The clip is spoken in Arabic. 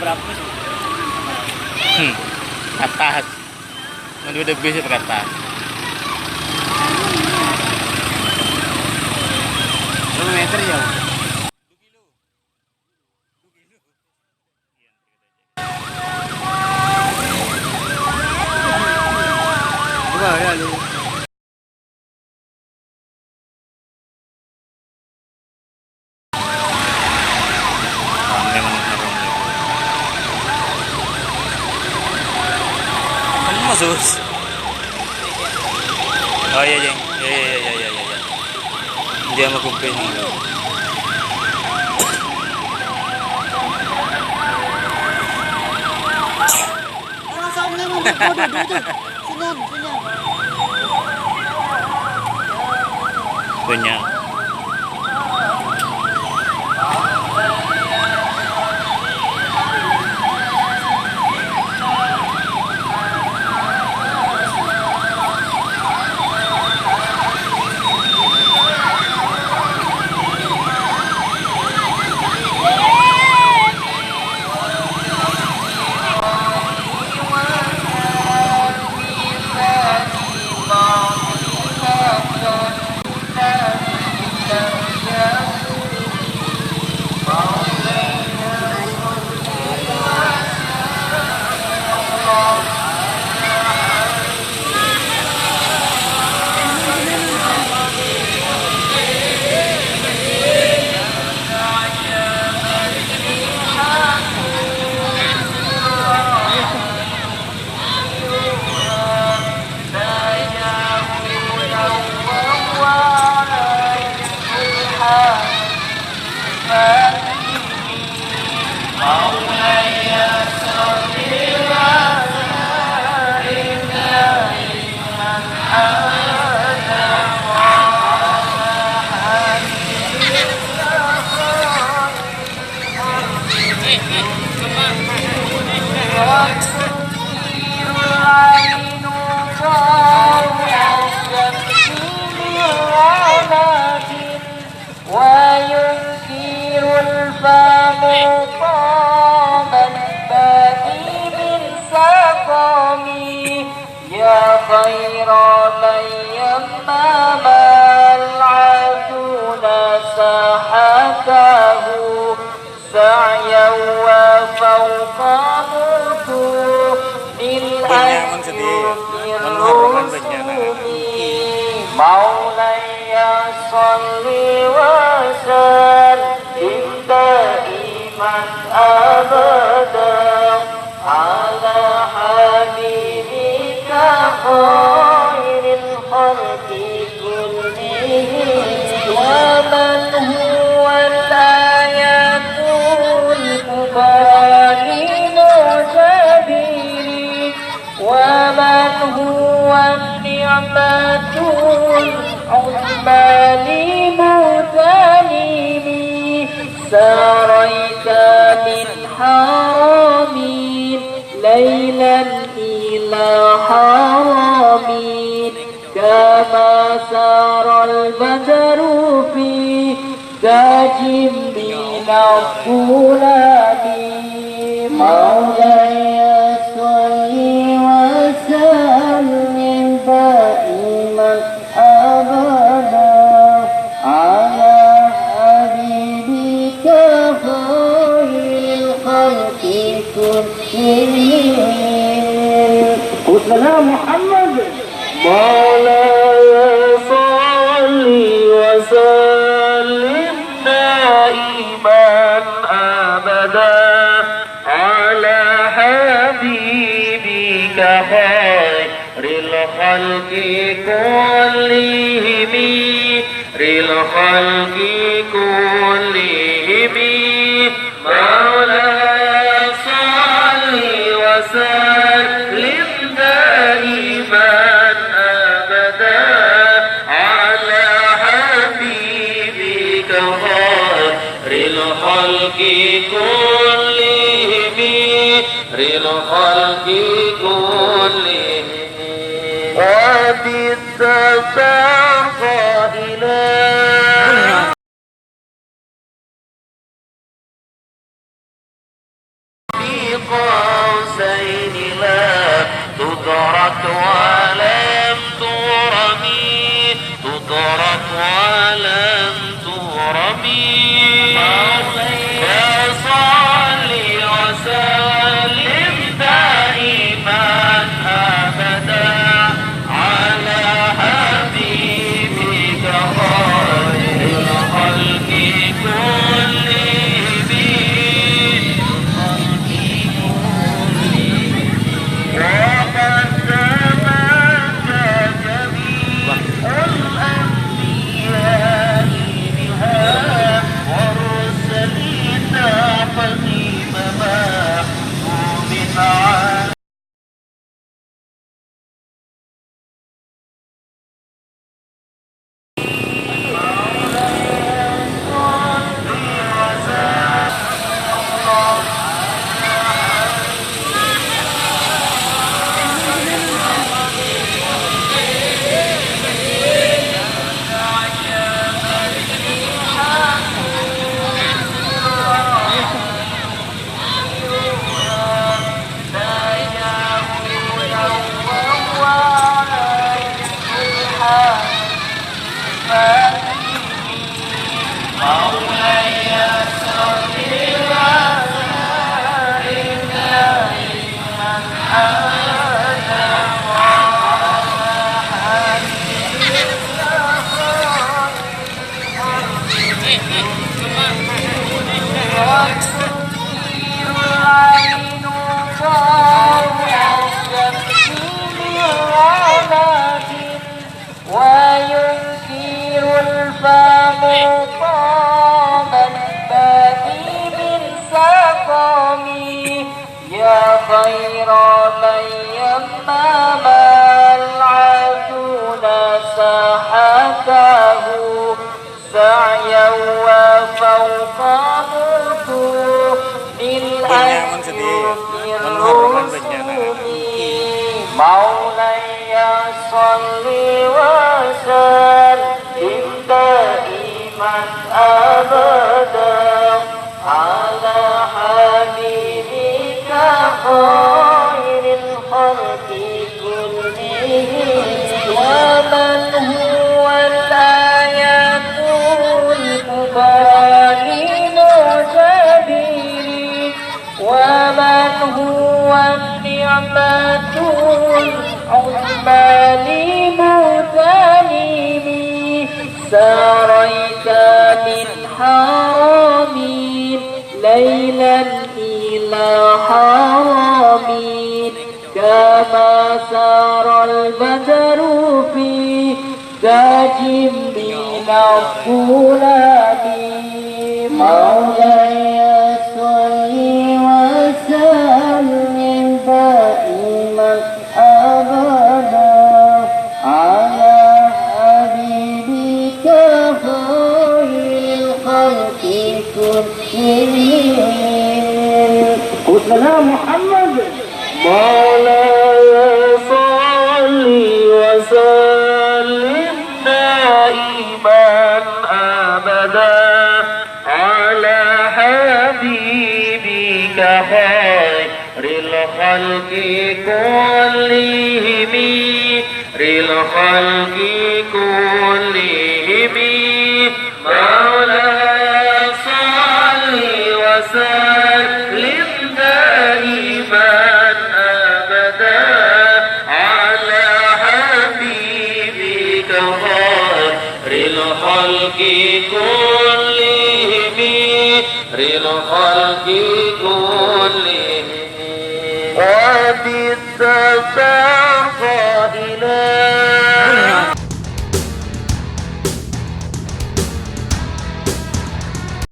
berapa sih? Atas. Nanti udah bisa pakai atas. Berapa meter jauh? 2 kilo. 2 kilo. Coba ya lu. Sus. Oh iya jeng, iya. Dia mau kuping. Punya. خير من يمام العدون ساحته سعيا وفوق نطوف الأيوب الرسوم مولاي صل وسلم دائما أبدا على حبيبك خير الخلق كلهم ومن هو الآية الكبرى لمعتبرين ومن هو النعمة العظمى لمغتنمين سريت من حرمين ليلا إلى حرمين كما سار البدر في تاج من الظلام مولاي صل وسلم دائما أبدا على حبيبك خير الخلق كلهم وسلام محمد مولاي صل وسلم دائما أبدا على حبيبك خير الخلق كلهم الخلق كلهم مولاي صل وسلم دائما أبدا على حبيبك خير الخلق كلهم الخلق كلهم وبالتساق إلى قوسين لا تدرك ولم ترمي تدرك ولم ترمي فصل وسلم دائما أبدا على حبيبك خير الخلق كلهم وقد تمت جميع الأنبياء بها والرسلين قديم محكوم على وينكر الفم طعم الباقي بالسقم يا خير من يمام العدون ساحته سعيا وفوق نطوق مولاي صل وسلم دائما أبدا على حبيبك خير الخلق كلهم ومن هو الآية الكبرى لمعتبرين ومن هو النعمة العظمى لمغتنمين ساريت من حرمين ليلا إلى حرمين كما سار البدر في تاج من الظلام مولاي صل وسلم دائما أبدا على حبيبك خير الخلق كلهم وسلام محمد مولاي صل وسلم دائما أبدا على حبيبك خير الخلق كلهم الخلق كلهم مولاي صل وسلم دائما أبدا على حبيبك خير الخلق كلهم الخلق كلهم وبالتفاق إلى